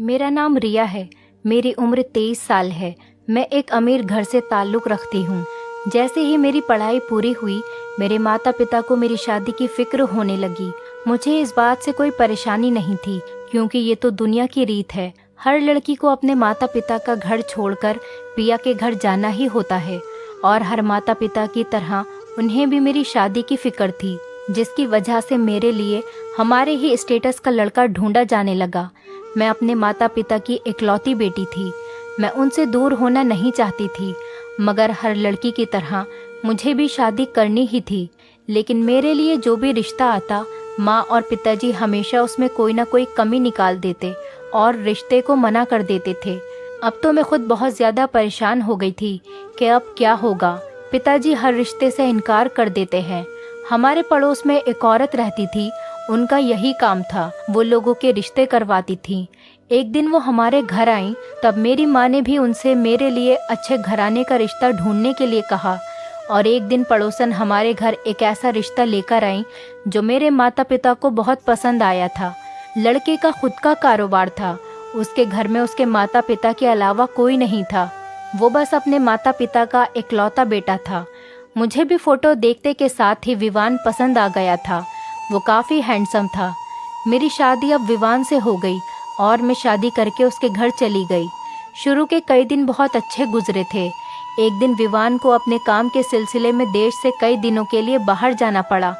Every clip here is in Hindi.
मेरा नाम रिया है। मेरी उम्र 23 साल है। मैं एक अमीर घर से ताल्लुक़ रखती हूँ। जैसे ही मेरी पढ़ाई पूरी हुई, मेरे माता पिता को मेरी शादी की फ़िक्र होने लगी। मुझे इस बात से कोई परेशानी नहीं थी, क्योंकि ये तो दुनिया की रीत है। हर लड़की को अपने माता पिता का घर छोड़कर पिया के घर जाना ही होता है, और हर माता पिता की तरह उन्हें भी मेरी शादी की फ़िक्र थी, जिसकी वजह से मेरे लिए हमारे ही स्टेटस का लड़का ढूंढा जाने लगा। मैं अपने माता पिता की इकलौती बेटी थी। मैं उनसे दूर होना नहीं चाहती थी, मगर हर लड़की की तरह मुझे भी शादी करनी ही थी। लेकिन मेरे लिए जो भी रिश्ता आता, माँ और पिताजी हमेशा उसमें कोई ना कोई कमी निकाल देते और रिश्ते को मना कर देते थे। अब तो मैं खुद बहुत ज़्यादा परेशान हो गई थी कि अब क्या होगा। पिताजी हर रिश्ते से इनकार कर देते हैं। हमारे पड़ोस में एक औरत रहती थी, उनका यही काम था, वो लोगों के रिश्ते करवाती थी। एक दिन वो हमारे घर आई, तब मेरी माँ ने भी उनसे मेरे लिए अच्छे घराने का रिश्ता ढूंढने के लिए कहा। और एक दिन पड़ोसन हमारे घर एक ऐसा रिश्ता लेकर आई जो मेरे माता पिता को बहुत पसंद आया था। लड़के का खुद का कारोबार था। उसके घर में उसके माता पिता के अलावा कोई नहीं था। वो बस अपने माता पिता का इकलौता बेटा था। मुझे भी फोटो देखते के साथ ही विवान पसंद आ गया था। वो काफ़ी हैंडसम था। मेरी शादी अब विवान से हो गई और मैं शादी करके उसके घर चली गई। शुरू के कई दिन बहुत अच्छे गुजरे थे। एक दिन विवान को अपने काम के सिलसिले में देश से कई दिनों के लिए बाहर जाना पड़ा।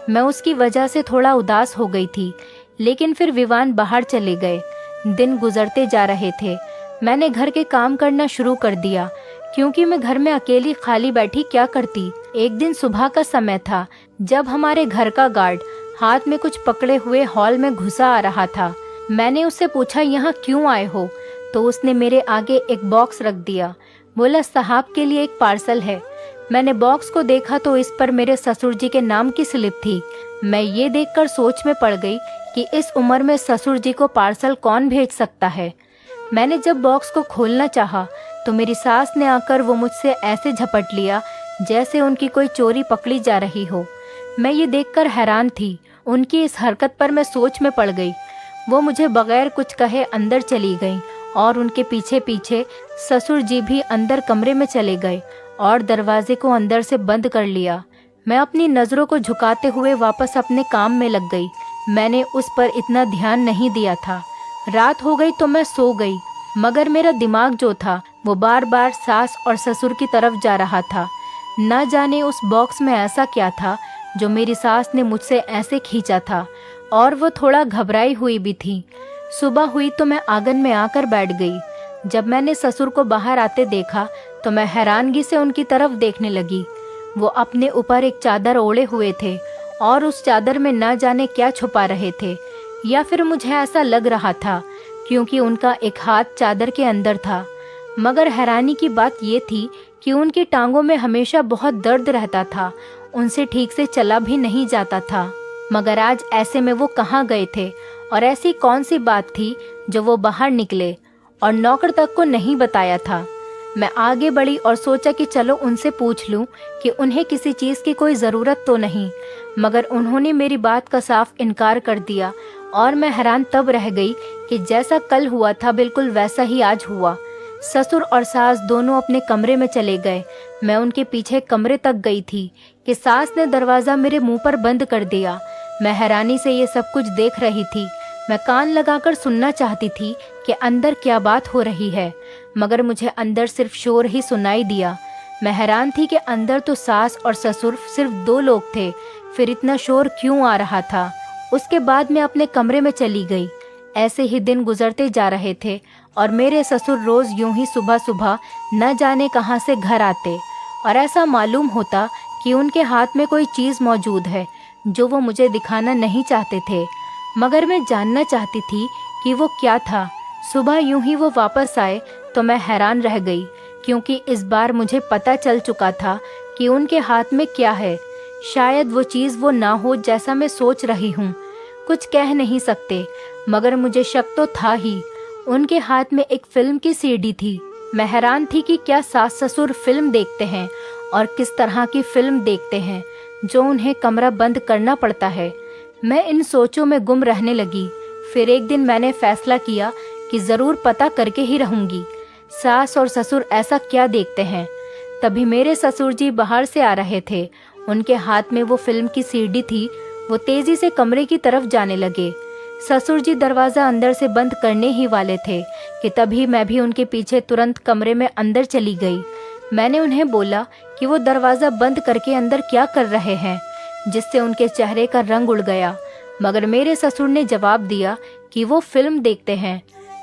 मैं उसकी वजह से थोड़ा उदास हो गई थी, लेकिन फिर विवान बाहर चले गए। दिन गुजरते जा रहे थे। मैंने घर के काम करना शुरू कर दिया, क्योंकि मैं घर में अकेली खाली बैठी क्या करती। एक दिन सुबह का समय था, जब हमारे घर का गार्ड हाथ में कुछ पकड़े हुए हॉल में घुसा आ रहा था। मैंने उससे पूछा, यहाँ क्यों आए हो? तो उसने मेरे आगे एक बॉक्स रख दिया। बोला, साहब के लिए एक पार्सल है। मैंने बॉक्स को देखा तो इस पर मेरे ससुर जी के नाम की स्लिप थी। मैं ये देखकर सोच में पड़ गई कि इस उम्र में ससुर जी को पार्सल कौन भेज सकता है। मैंने जब बॉक्स को खोलना चाहा तो मेरी सास ने आकर वो मुझसे ऐसे झपट लिया जैसे उनकी कोई चोरी पकड़ी जा रही हो। मैं ये देखकर हैरान थी। उनकी इस हरकत पर मैं सोच में पड़ गई। वो मुझे बगैर कुछ कहे अंदर चली गई और उनके पीछे पीछे ससुर जी भी अंदर कमरे में चले गए और दरवाजे को अंदर से बंद कर लिया। मैं अपनी नज़रों को झुकाते हुए वापस अपने काम में लग गई। मैंने उस पर इतना ध्यान नहीं दिया था। रात हो गई तो मैं सो गई, मगर मेरा दिमाग जो था वो बार बार सास और ससुर की तरफ जा रहा था। न जाने उस बॉक्स में ऐसा क्या था जो मेरी सास ने मुझसे ऐसे खींचा था, और वो थोड़ा घबराई हुई भी थी। सुबह हुई तो मैं आंगन में आकर बैठ गई। जब मैंने ससुर को बाहर आते देखा तो मैं हैरानगी से उनकी तरफ देखने लगी। वो अपने ऊपर एक चादर ओढ़े हुए थे और उस चादर में न जाने क्या छुपा रहे थे, या फिर मुझे ऐसा लग रहा था, क्योंकि उनका एक हाथ चादर के अंदर था। मगर हैरानी की बात ये थी कि उनकी टांगों में हमेशा बहुत दर्द रहता था। उनसे ठीक से चला भी नहीं जाता था। मगर आज ऐसे में वो कहाँ गए थे, और ऐसी कौन सी बात थी जो वो बाहर निकले और नौकर तक को नहीं बताया था। मैं आगे बढ़ी और सोचा कि चलो उनसे पूछ लूं कि उन्हें किसी चीज़ की कोई ज़रूरत तो नहीं, मगर उन्होंने मेरी बात का साफ इनकार कर दिया। और मैं हैरान तब रह गई कि जैसा कल हुआ था बिल्कुल वैसा ही आज हुआ। ससुर और सास दोनों अपने कमरे में चले गए। मैं उनके पीछे कमरे तक गई थी कि सास ने दरवाज़ा मेरे मुंह पर बंद कर दिया। मैं हैरानी से ये सब कुछ देख रही थी। मैं कान लगाकर सुनना चाहती थी कि अंदर क्या बात हो रही है, मगर मुझे अंदर सिर्फ शोर ही सुनाई दिया। मैं हैरान थी कि अंदर तो सास और ससुर सिर्फ 2 लोग थे, फिर इतना शोर क्यों आ रहा था। उसके बाद मैं अपने कमरे में चली गई। ऐसे ही दिन गुजरते जा रहे थे और मेरे ससुर रोज़ यूं ही सुबह सुबह न जाने कहां से घर आते, और ऐसा मालूम होता कि उनके हाथ में कोई चीज़ मौजूद है जो वो मुझे दिखाना नहीं चाहते थे, मगर मैं जानना चाहती थी कि वो क्या था। सुबह यूं ही वो वापस आए तो मैं हैरान रह गई, क्योंकि इस बार मुझे पता चल चुका था कि उनके हाथ में क्या है। शायद वो चीज़ वो ना हो जैसा मैं सोच रही हूँ। कुछ कह नहीं सकते, मगर मुझे शक तो था ही। उनके हाथ में एक फिल्म की सीडी थी। मैं हैरान थी कि क्या सास ससुर फिल्म देखते हैं, और किस तरह की फिल्म देखते हैं जो उन्हें कमरा बंद करना पड़ता है। मैं इन सोचों में गुम रहने लगी। फिर एक दिन मैंने फैसला किया कि ज़रूर पता करके ही रहूंगी सास और ससुर ऐसा क्या देखते हैं। तभी मेरे ससुर जी बाहर से आ रहे थे। उनके हाथ में वो फिल्म की सीडी थी। वो तेजी से कमरे की तरफ जाने लगे। ससुर जी दरवाज़ा अंदर से बंद करने ही वाले थे कि तभी मैं भी उनके पीछे तुरंत कमरे में अंदर चली गई। मैंने उन्हें बोला कि वो दरवाज़ा बंद करके अंदर क्या कर रहे हैं, जिससे उनके चेहरे का रंग उड़ गया। मगर मेरे ससुर ने जवाब दिया कि वो फिल्म देखते हैं।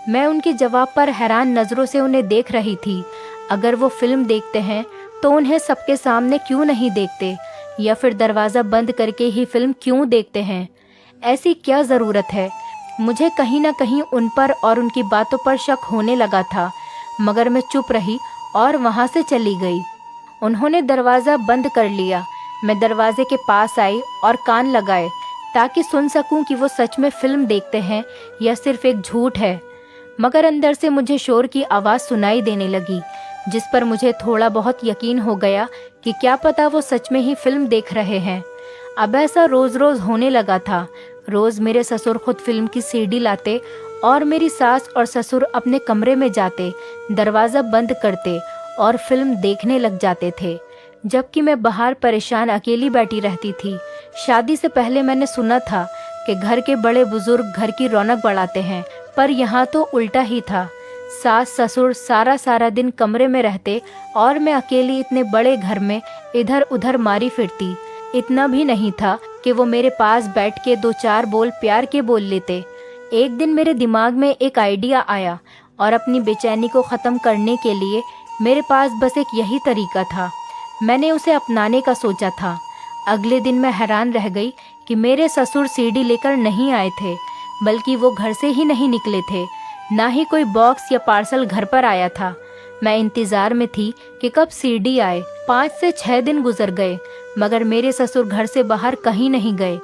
मैं उनके जवाब पर हैरान नज़रों से उन्हें देख रही थी। अगर वो फिल्म देखते हैं तो उन्हें सबके सामने क्यों नहीं देखते, या फिर दरवाज़ा बंद करके ही फिल्म क्यों देखते हैं? ऐसी क्या ज़रूरत है? मुझे कहीं ना कहीं उन पर और उनकी बातों पर शक होने लगा था, मगर मैं चुप रही और वहाँ से चली गई। उन्होंने दरवाज़ा बंद कर लिया। मैं दरवाजे के पास आई और कान लगाए ताकि सुन सकूं कि वो सच में फिल्म देखते हैं या सिर्फ एक झूठ है। मगर अंदर से मुझे शोर की आवाज़ सुनाई देने लगी, जिस पर मुझे थोड़ा बहुत यकीन हो गया कि क्या पता वो सच में ही फिल्म देख रहे हैं। अब ऐसा रोज़ रोज़ होने लगा था। रोज़ मेरे ससुर खुद फिल्म की सीडी लाते और मेरी सास और ससुर अपने कमरे में जाते, दरवाज़ा बंद करते और फिल्म देखने लग जाते थे, जबकि मैं बाहर परेशान अकेली बैठी रहती थी। शादी से पहले मैंने सुना था कि घर के बड़े बुजुर्ग घर की रौनक बढ़ाते हैं, पर यहाँ तो उल्टा ही था। सास ससुर सारा सारा दिन कमरे में रहते और मैं अकेली इतने बड़े घर में इधर उधर मारी फिरती। इतना भी नहीं था कि वो मेरे पास बैठ के दो चार बोल प्यार के बोल लेते। एक दिन मेरे दिमाग में एक आइडिया आया और अपनी बेचैनी को ख़त्म करने के लिए मेरे पास बस एक यही तरीका था। मैंने उसे अपनाने का सोचा था। अगले दिन मैं हैरान रह गई कि मेरे ससुर सीडी लेकर नहीं आए थे, बल्कि वो घर से ही नहीं निकले थे। ना ही कोई बॉक्स या पार्सल घर पर आया था। मैं इंतज़ार में थी कि कब सीडी आए। 5 से 6 दिन गुजर गए, मगर मेरे ससुर घर से बाहर कहीं नहीं गए।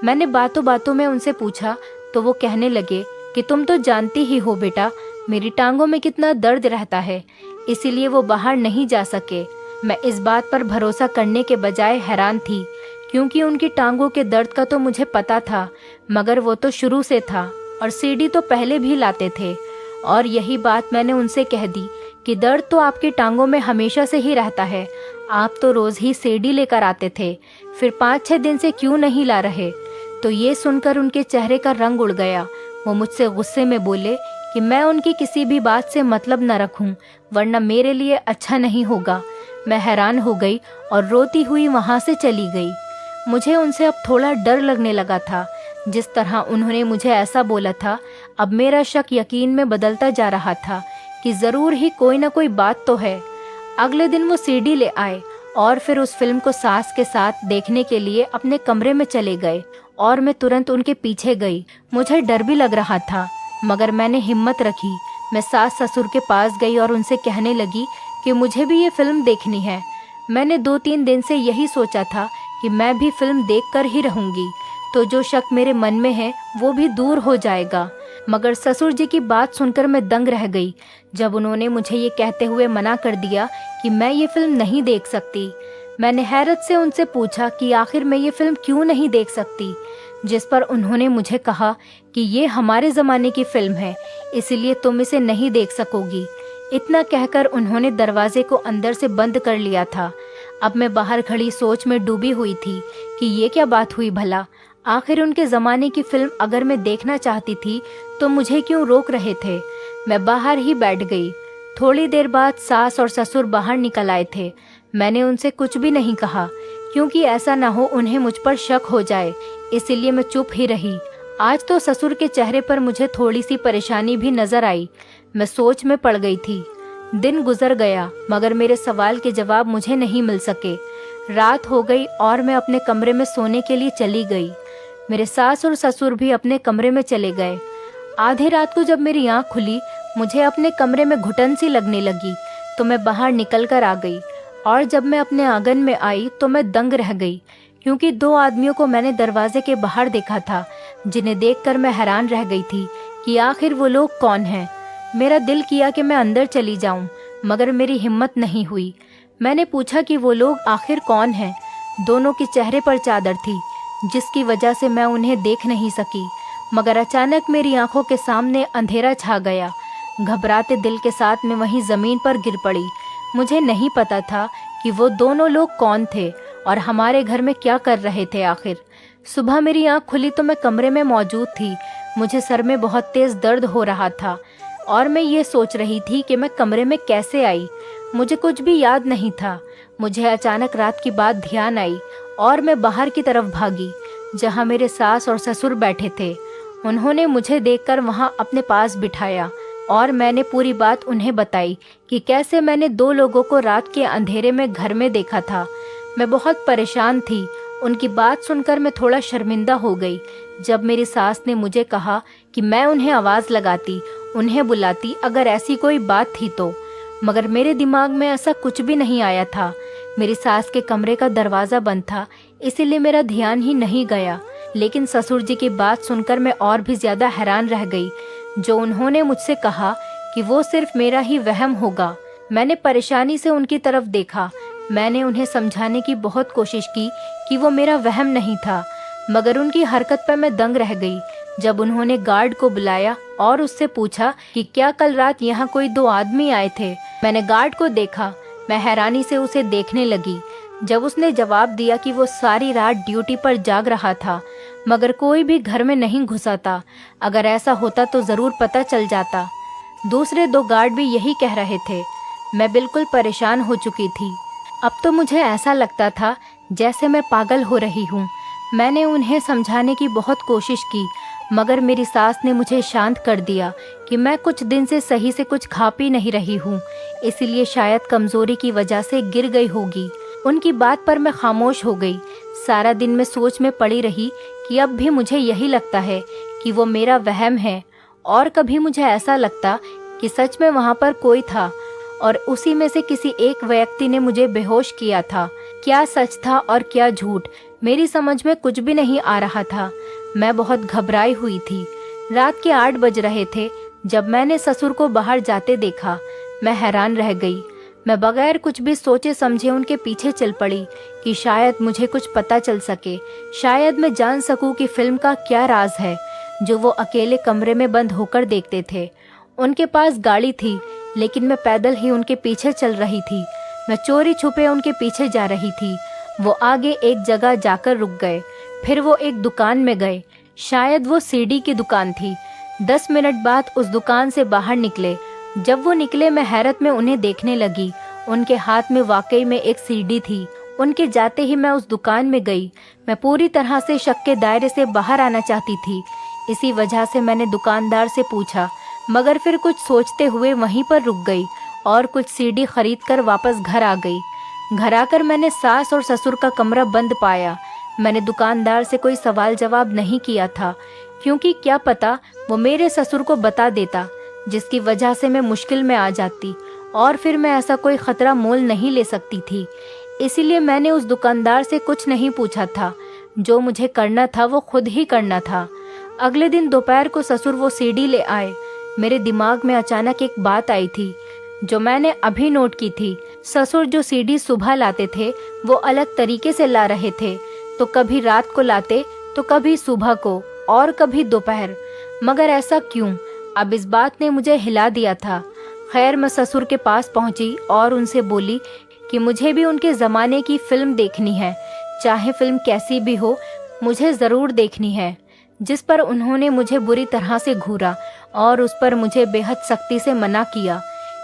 मैंने बातों बातों में उनसे पूछा तो वो कहने लगे कि तुम तो जानती ही हो बेटा, मेरी टांगों में कितना दर्द रहता है, इसीलिए वो बाहर नहीं जा सके। मैं इस बात पर भरोसा करने के बजाय हैरान थी, क्योंकि उनकी टांगों के दर्द का तो मुझे पता था, मगर वो तो शुरू से था और सीडी तो पहले भी लाते थे। और यही बात मैंने उनसे कह दी कि दर्द तो आपकी टांगों में हमेशा से ही रहता है, आप तो रोज़ ही सीडी लेकर आते थे, फिर 5-6 दिन से क्यों नहीं ला रहे? तो ये सुनकर उनके चेहरे का रंग उड़ गया। वो मुझसे गुस्से में बोले कि मैं उनकी किसी भी बात से मतलब न रखूं, वरना मेरे लिए अच्छा नहीं होगा। मैं हैरान हो गई और रोती हुई वहाँ से चली गई। मुझे उनसे अब थोड़ा डर लगने लगा था। जिस तरह उन्होंने मुझे ऐसा बोला था, अब मेरा शक यकीन में बदलता जा रहा था कि ज़रूर ही कोई ना कोई बात तो है। अगले दिन वो सीडी ले आए और फिर उस फिल्म को सास के साथ देखने के लिए अपने कमरे में चले गए और मैं तुरंत उनके पीछे गई। मुझे डर भी लग रहा था, मगर मैंने हिम्मत रखी। मैं सास ससुर के पास गई और उनसे कहने लगी कि मुझे भी ये फिल्म देखनी है। मैंने 2-3 दिन से यही सोचा था कि मैं भी फिल्म देखकर ही रहूंगी, तो जो शक मेरे मन में है वो भी दूर हो जाएगा। मगर ससुर जी की बात सुनकर मैं दंग रह गई, जब उन्होंने मुझे ये कहते हुए मना कर दिया कि मैं ये फिल्म नहीं देख सकती। मैंने हैरत से उनसे पूछा कि आखिर मैं ये फिल्म क्यों नहीं देख सकती, जिस पर उन्होंने मुझे कहा कि ये हमारे ज़माने की फिल्म है, इसलिए तुम इसे नहीं देख सकोगी। इतना कहकर उन्होंने दरवाजे को अंदर से बंद कर लिया था। अब मैं बाहर खड़ी सोच में डूबी हुई थी कि ये क्या बात हुई भला। आखिर उनके ज़माने की फिल्म अगर मैं देखना चाहती थी तो मुझे क्यों रोक रहे थे। मैं बाहर ही बैठ गई। थोड़ी देर बाद सास और ससुर बाहर निकल आए थे। मैंने उनसे कुछ भी नहीं कहा, क्योंकि ऐसा ना हो उन्हें मुझ पर शक हो जाए, इसीलिए मैं चुप ही रही। आज तो ससुर के चेहरे पर मुझे थोड़ी सी परेशानी भी नजर आई। मैं सोच में पड़ गई थी। दिन गुजर गया, मगर मेरे सवाल के जवाब मुझे नहीं मिल सके। रात हो गई और मैं अपने कमरे में सोने के लिए चली गई। मेरे सास और ससुर भी अपने कमरे में चले गए। आधी रात को जब मेरी आँख खुली, मुझे अपने कमरे में घुटन सी लगने लगी, तो मैं बाहर निकल कर आ गई। और जब मैं अपने आंगन में आई तो मैं दंग रह गई, क्योंकि 2 आदमियों को मैंने दरवाजे के बाहर देखा था, जिन्हें देखकर मैं हैरान रह गई थी कि आखिर वो लोग कौन हैं। मेरा दिल किया कि मैं अंदर चली जाऊं, मगर मेरी हिम्मत नहीं हुई। मैंने पूछा कि वो लोग आखिर कौन हैं। दोनों के चेहरे पर चादर थी, जिसकी वजह से मैं उन्हें देख नहीं सकी। मगर अचानक मेरी आंखों के सामने अंधेरा छा गया। घबराते दिल के साथ मैं वहीं ज़मीन पर गिर पड़ी। मुझे नहीं पता था कि वो दोनों लोग कौन थे और हमारे घर में क्या कर रहे थे आखिर। सुबह मेरी आंख खुली तो मैं कमरे में मौजूद थी। मुझे सर में बहुत तेज़ दर्द हो रहा था और मैं ये सोच रही थी कि मैं कमरे में कैसे आई। मुझे कुछ भी याद नहीं था। मुझे अचानक रात की बात ध्यान आई और मैं बाहर की तरफ भागी, जहाँ मेरे सास और ससुर बैठे थे। उन्होंने मुझे देखकर वहाँ अपने पास बिठाया और मैंने पूरी बात उन्हें बताई कि कैसे मैंने दो लोगों को रात के अंधेरे में घर में देखा था। मैं बहुत परेशान थी। उनकी बात सुनकर मैं थोड़ा शर्मिंदा हो गई। जब मेरी सास ने मुझे कहा कि मैं उन्हें आवाज़ लगाती, उन्हें बुलाती अगर ऐसी कोई बात थी तो, मगर मेरे दिमाग में ऐसा कुछ भी नहीं आया था। मेरी सास के कमरे का दरवाज़ा बंद था, इसीलिए मेरा ध्यान ही नहीं गया। लेकिन ससुर जी की बात सुनकर मैं और भी ज़्यादा हैरान रह गई। जो उन्होंने मुझसे कहा कि वो सिर्फ मेरा ही वहम होगा। मैंने परेशानी से उनकी तरफ देखा। मैंने उन्हें समझाने की बहुत कोशिश की कि वो मेरा वहम नहीं था, मगर उनकी हरकत पर मैं दंग रह गई। जब उन्होंने गार्ड को बुलाया और उससे पूछा कि क्या कल रात यहाँ कोई दो आदमी आए थे। मैंने गार्ड को देखा। मैं हैरानी से उसे देखने लगी। जब उसने जवाब दिया कि वो सारी रात ड्यूटी पर जाग रहा था, मगर कोई भी घर में नहीं घुसा था। अगर ऐसा होता तो ज़रूर पता चल जाता। दूसरे दो गार्ड भी यही कह रहे थे। मैं बिल्कुल परेशान हो चुकी थी। अब तो मुझे ऐसा लगता था जैसे मैं पागल हो रही हूँ। मैंने उन्हें समझाने की बहुत कोशिश की, मगर मेरी सास ने मुझे शांत कर दिया कि मैं कुछ दिन से सही से कुछ खा पी नहीं रही हूँ, इसलिए शायद कमज़ोरी की वजह से गिर गई होगी। उनकी बात पर मैं खामोश हो गई। सारा दिन मैं सोच में पड़ी रही कि अब भी मुझे यही लगता है कि वो मेरा वहम है, और कभी मुझे ऐसा लगता कि सच में वहाँ पर कोई था और उसी में से किसी एक व्यक्ति ने मुझे बेहोश किया था। क्या सच था और क्या झूठ, मेरी समझ में कुछ भी नहीं आ रहा था। मैं बहुत घबराई हुई थी। रात के 8 बज रहे थे जब मैंने ससुर को बाहर जाते देखा। मैं हैरान रह गई। मैं बगैर कुछ भी सोचे समझे उनके पीछे चल पड़ी कि शायद मुझे कुछ पता चल सके, शायद मैं जान सकूं कि फिल्म का क्या राज है जो वो अकेले कमरे में बंद होकर देखते थे। उनके पास गाड़ी थी, लेकिन मैं पैदल ही उनके पीछे चल रही थी। मैं चोरी छुपे उनके पीछे जा रही थी। वो आगे एक जगह जाकर रुक गए, फिर वो एक दुकान में गए। शायद वो सीडी की दुकान थी। 10 मिनट बाद उस दुकान से बाहर निकले। जब वो निकले मैं हैरत में उन्हें देखने लगी। उनके हाथ में वाकई में एक सीडी थी। उनके जाते ही मैं उस दुकान में गई। मैं पूरी तरह से शक के दायरे से बाहर आना चाहती थी। इसी वजह से मैंने दुकानदार से पूछा, मगर फिर कुछ सोचते हुए वहीं पर रुक गई और कुछ सीडी खरीद कर वापस घर आ गई। घर आकर मैंने सास और ससुर का कमरा बंद पाया। मैंने दुकानदार से कोई सवाल जवाब नहीं किया था, क्योंकि क्या पता वो मेरे ससुर को बता देता, जिसकी वजह से मैं मुश्किल में आ जाती और फिर मैं ऐसा कोई खतरा मोल नहीं ले सकती थी। इसीलिए मैंने उस दुकानदार से कुछ नहीं पूछा था। जो मुझे करना था वो खुद ही करना था। अगले दिन दोपहर को ससुर वो सीडी ले आए। मेरे दिमाग में अचानक एक बात आई थी जो मैंने अभी नोट की थी। ससुर जो सीडी सुबह लाते थे वो अलग तरीके से ला रहे थे। तो कभी रात को लाते, तो कभी सुबह को और कभी दोपहर। मगर ऐसा क्यों? अब इस बात ने मुझे हिला दिया था। खैर, मैं ससुर के पास पहुंची और उनसे बोली कि मुझे भी उनके ज़माने की फ़िल्म देखनी है, चाहे फ़िल्म कैसी भी हो, मुझे ज़रूर देखनी है। जिस पर उन्होंने मुझे बुरी तरह से घूरा और उस पर मुझे बेहद सख्ती से मना किया।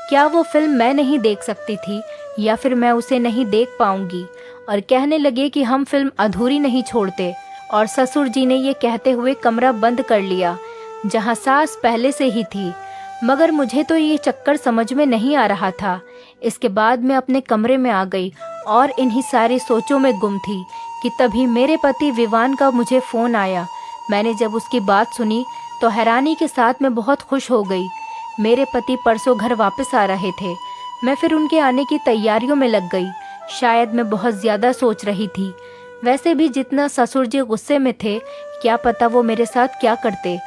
क्या वो फिल्म मैं नहीं देख सकती थी या फिर मैं उसे नहीं देख पाऊंगी? और कहने लगे कि हम फिल्म अधूरी नहीं छोड़ते। और ससुर जी ने ये कहते हुए कमरा बंद कर लिया, जहां सास पहले से ही थी। मगर मुझे तो ये चक्कर समझ में नहीं आ रहा था। इसके बाद मैं अपने कमरे में आ गई और इन्हीं सारी सोचों में गुम थी कि तभी मेरे पति विवान का मुझे फ़ोन आया। मैंने जब उसकी बात सुनी तो हैरानी के साथ मैं बहुत खुश हो गई। मेरे पति परसों घर वापस आ रहे थे। मैं फिर उनके आने की तैयारियों में लग गई। शायद मैं बहुत ज़्यादा सोच रही थी। वैसे भी जितना ससुर जी गुस्से में थे, क्या पता वो मेरे साथ क्या करते।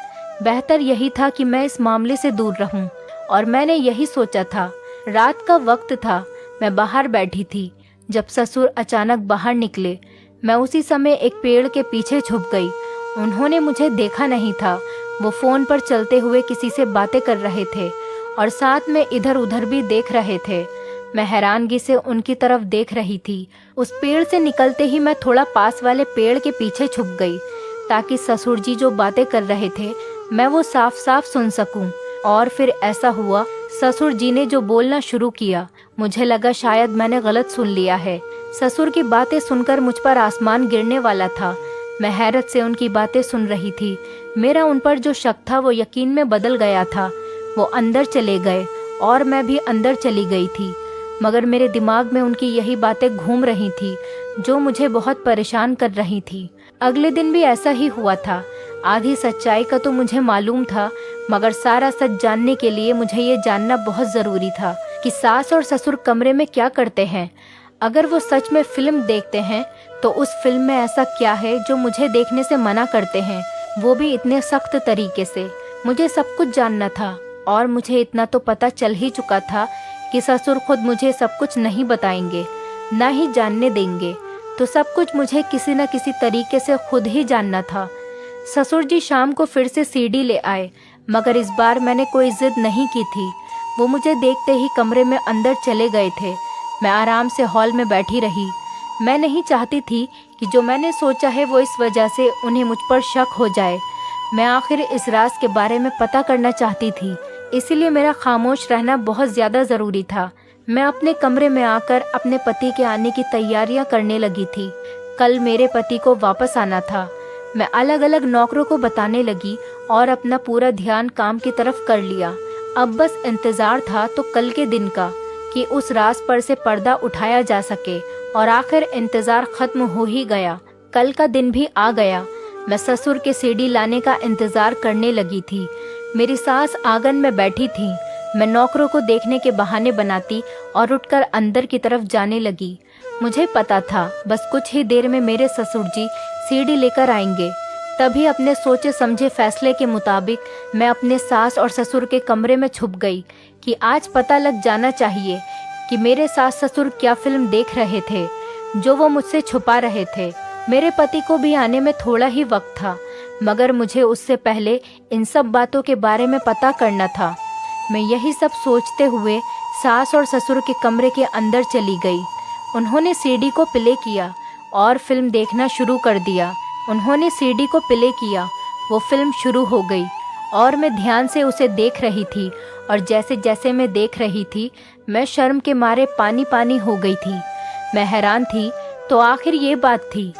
बेहतर यही था कि मैं इस मामले से दूर रहूं, और मैंने यही सोचा था। रात का वक्त था, मैं बाहर बैठी थी जब ससुर अचानक बाहर निकले। मैं उसी समय एक पेड़ के पीछे छुप गई। उन्होंने मुझे देखा नहीं था। वो फ़ोन पर चलते हुए किसी से बातें कर रहे थे और साथ में इधर उधर भी देख रहे थे। मैं हैरानगी से उनकी तरफ देख रही थी। उस पेड़ से निकलते ही मैं थोड़ा पास वाले पेड़ के पीछे छुप गई ताकि ससुर जी जो बातें कर रहे थे मैं वो साफ साफ सुन सकूं। और फिर ऐसा हुआ, ससुर जी ने जो बोलना शुरू किया, मुझे लगा शायद मैंने गलत सुन लिया है। ससुर की बातें सुनकर मुझ पर आसमान गिरने वाला था। मैं हैरत से उनकी बातें सुन रही थी। मेरा उन पर जो शक था वो यकीन में बदल गया था। वो अंदर चले गए और मैं भी अंदर चली गई थी, मगर मेरे दिमाग में उनकी यही बातें घूम रही थी जो मुझे बहुत परेशान कर रही थी। अगले दिन भी ऐसा ही हुआ था। आधी सच्चाई का तो मुझे मालूम था, मगर सारा सच जानने के लिए मुझे ये जानना बहुत ज़रूरी था कि सास और ससुर कमरे में क्या करते हैं। अगर वो सच में फिल्म देखते हैं तो उस फिल्म में ऐसा क्या है जो मुझे देखने से मना करते हैं, वो भी इतने सख्त तरीके से। मुझे सब कुछ जानना था और मुझे इतना तो पता चल ही चुका था कि ससुर खुद मुझे सब कुछ नहीं बताएंगे, ना ही जानने देंगे। तो सब कुछ मुझे किसी न किसी तरीके से खुद ही जानना था। ससुर जी शाम को फिर से सीडी ले आए, मगर इस बार मैंने कोई जिद नहीं की थी। वो मुझे देखते ही कमरे में अंदर चले गए थे। मैं आराम से हॉल में बैठी रही। मैं नहीं चाहती थी कि जो मैंने सोचा है वो इस वजह से उन्हें मुझ पर शक हो जाए। मैं आखिर इस राज के बारे में पता करना चाहती थी, इसीलिए मेरा खामोश रहना बहुत ज़्यादा ज़रूरी था। मैं अपने कमरे में आकर अपने पति के आने की तैयारियां करने लगी थी। कल मेरे पति को वापस आना था। मैं अलग अलग नौकरों को बताने लगी और अपना पूरा ध्यान काम की तरफ कर लिया। अब बस इंतज़ार था तो कल के दिन का कि उस राज पर से पर्दा उठाया जा सके, और आखिर इंतज़ार ख़त्म हो ही गया। कल का दिन भी आ गया। मैं ससुर के सीडी लाने का इंतज़ार करने लगी थी। मेरी सास आंगन में बैठी थी। मैं नौकरों को देखने के बहाने बनाती और उठकर अंदर की तरफ जाने लगी। मुझे पता था बस कुछ ही देर में मेरे ससुर जी सीडी लेकर आएंगे। तभी अपने सोचे समझे फैसले के मुताबिक मैं अपने सास और ससुर के कमरे में छुप गई कि आज पता लग जाना चाहिए कि मेरे सास ससुर क्या फिल्म देख रहे थे जो वो मुझसे छुपा रहे थे। मेरे पति को भी आने में थोड़ा ही वक्त था, मगर मुझे उससे पहले इन सब बातों के बारे में पता करना था। मैं यही सब सोचते हुए सास और ससुर के कमरे के अंदर चली गई। उन्होंने सीडी को प्ले किया और फिल्म देखना शुरू कर दिया। उन्होंने सीडी को प्ले किया, वो फिल्म शुरू हो गई और मैं ध्यान से उसे देख रही थी। और जैसे जैसे मैं देख रही थी मैं शर्म के मारे पानी पानी हो गई थी। मैं हैरान थी तो आखिर ये बात थी।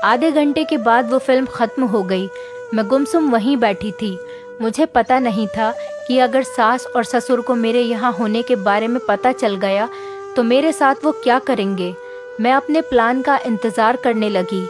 आधे घंटे के बाद वो फिल्म ख़त्म हो गई। मैं गुमसुम वहीं बैठी थी। मुझे पता नहीं था कि अगर सास और ससुर को मेरे यहाँ होने के बारे में पता चल गया तो मेरे साथ वो क्या करेंगे। मैं अपने प्लान का इंतज़ार करने लगी।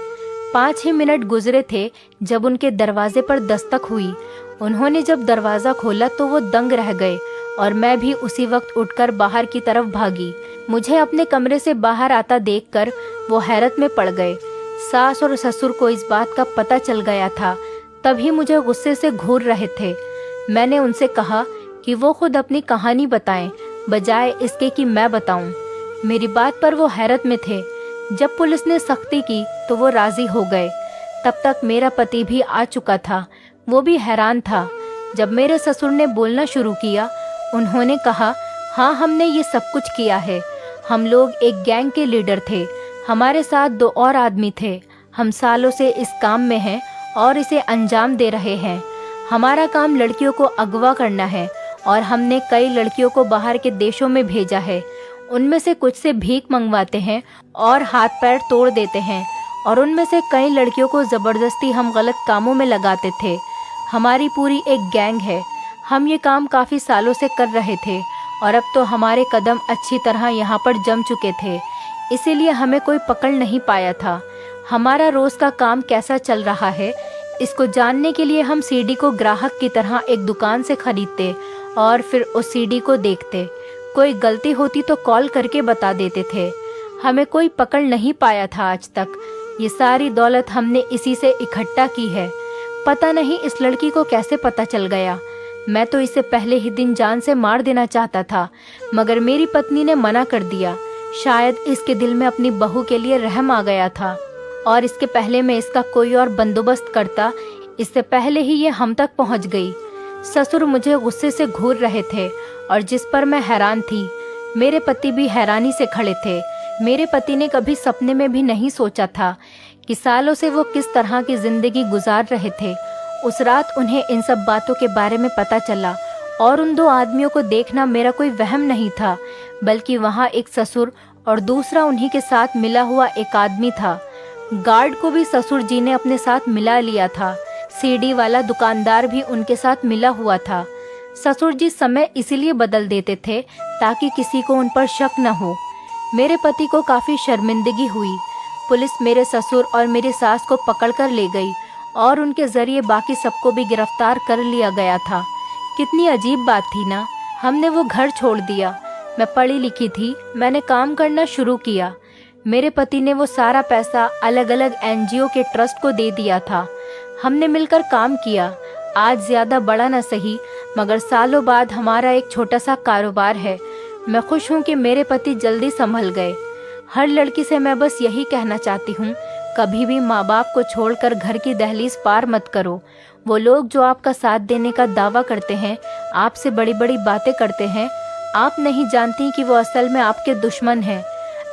5 ही मिनट गुजरे थे जब उनके दरवाजे पर दस्तक हुई। उन्होंने जब दरवाज़ा खोला तो वो दंग रह गए और मैं भी उसी वक्त उठकर बाहर की तरफ भागी। मुझे अपने कमरे से बाहर आता देखकर वो हैरत में पड़ गए। सास और ससुर को इस बात का पता चल गया था, तभी मुझे गुस्से से घूर रहे थे। मैंने उनसे कहा कि वो खुद अपनी कहानी बताएं, बजाय इसके कि मैं बताऊं। मेरी बात पर वो हैरत में थे। जब पुलिस ने सख्ती की तो वो राजी हो गए। तब तक मेरा पति भी आ चुका था। वो भी हैरान था। जब मेरे ससुर ने बोलना शुरू किया, उन्होंने कहा, हाँ, हमने ये सब कुछ किया है। हम लोग एक गैंग के लीडर थे। हमारे साथ 2 और आदमी थे। हम सालों से इस काम में हैं और इसे अंजाम दे रहे हैं। हमारा काम लड़कियों को अगवा करना है और हमने कई लड़कियों को बाहर के देशों में भेजा है। उनमें से कुछ से भीख मंगवाते हैं और हाथ पैर तोड़ देते हैं, और उनमें से कई लड़कियों को ज़बरदस्ती हम गलत कामों में लगाते थे। हमारी पूरी एक गैंग है। हम ये काम काफ़ी सालों से कर रहे थे और अब तो हमारे कदम अच्छी तरह यहाँ पर जम चुके थे, इसीलिए हमें कोई पकड़ नहीं पाया था। हमारा रोज़ का काम कैसा चल रहा है, इसको जानने के लिए हम सीडी को ग्राहक की तरह एक दुकान से खरीदते और फिर उस सीडी को देखते। कोई गलती होती तो कॉल करके बता देते थे। हमें कोई पकड़ नहीं पाया था आज तक। ये सारी दौलत हमने इसी से इकट्ठा की है। पता नहीं इस लड़की को कैसे पता चल गया। मैं तो इसे पहले ही दिन जान से मार देना चाहता था, मगर मेरी पत्नी ने मना कर दिया। शायद इसके दिल में अपनी बहू के लिए रहम आ गया था। और इसके पहले मैं इसका कोई और बंदोबस्त करता, इससे पहले ही ये हम तक पहुंच गई। ससुर मुझे गुस्से से घूर रहे थे और जिस पर मैं हैरान थी। मेरे पति भी हैरानी से खड़े थे। मेरे पति ने कभी सपने में भी नहीं सोचा था कि सालों से वो किस तरह की जिंदगी गुजार रहे थे। उस रात उन्हें इन सब बातों के बारे में पता चला और उन दो आदमियों को देखना मेरा कोई वहम नहीं था, बल्कि वहाँ एक ससुर और दूसरा उन्हीं के साथ मिला हुआ एक आदमी था। गार्ड को भी ससुर जी ने अपने साथ मिला लिया था। सीढ़ी वाला दुकानदार भी उनके साथ मिला हुआ था। ससुर जी समय इसीलिए बदल देते थे ताकि किसी को उन पर शक न हो। मेरे पति को काफी शर्मिंदगी हुई। पुलिस मेरे ससुर और मेरी सास को पकड़कर ले गई और उनके जरिए बाकी सबको भी गिरफ्तार कर लिया गया था। कितनी अजीब बात थी ना। हमने वो घर छोड़ दिया। मैं पढ़ी लिखी थी, मैंने काम करना शुरू किया। मेरे पति ने वो सारा पैसा अलग अलग एनजीओ के ट्रस्ट को दे दिया था। हमने मिलकर काम किया। आज ज्यादा बड़ा न सही, मगर सालों बाद हमारा एक छोटा सा कारोबार है। मैं खुश हूँ कि मेरे पति जल्दी संभल गए। हर लड़की से मैं बस यही कहना चाहती हूँ, कभी भी माँ बाप को छोड़कर घर की दहलीज पार मत करो। वो लोग जो आपका साथ देने का दावा करते हैं, आपसे बड़ी बड़ी बातें करते हैं, आप नहीं जानती कि वो असल में आपके दुश्मन हैं।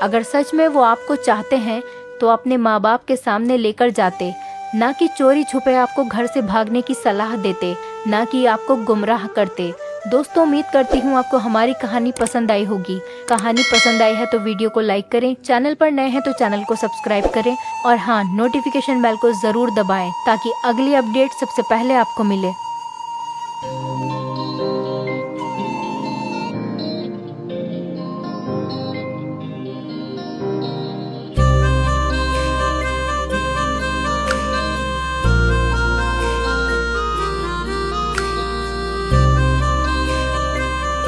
अगर सच में वो आपको चाहते हैं तो अपने माँ बाप के सामने लेकर जाते, ना कि चोरी छुपे आपको घर से भागने की सलाह देते, ना कि आपको गुमराह करते। दोस्तों, उम्मीद करती हूँ आपको हमारी कहानी पसंद आई होगी। कहानी पसंद आई है तो वीडियो को लाइक करें, चैनल पर नए हैं तो चैनल को सब्सक्राइब करें और हाँ, नोटिफिकेशन बेल को ज़रूर दबाएं ताकि अगली अपडेट सबसे पहले आपको मिले।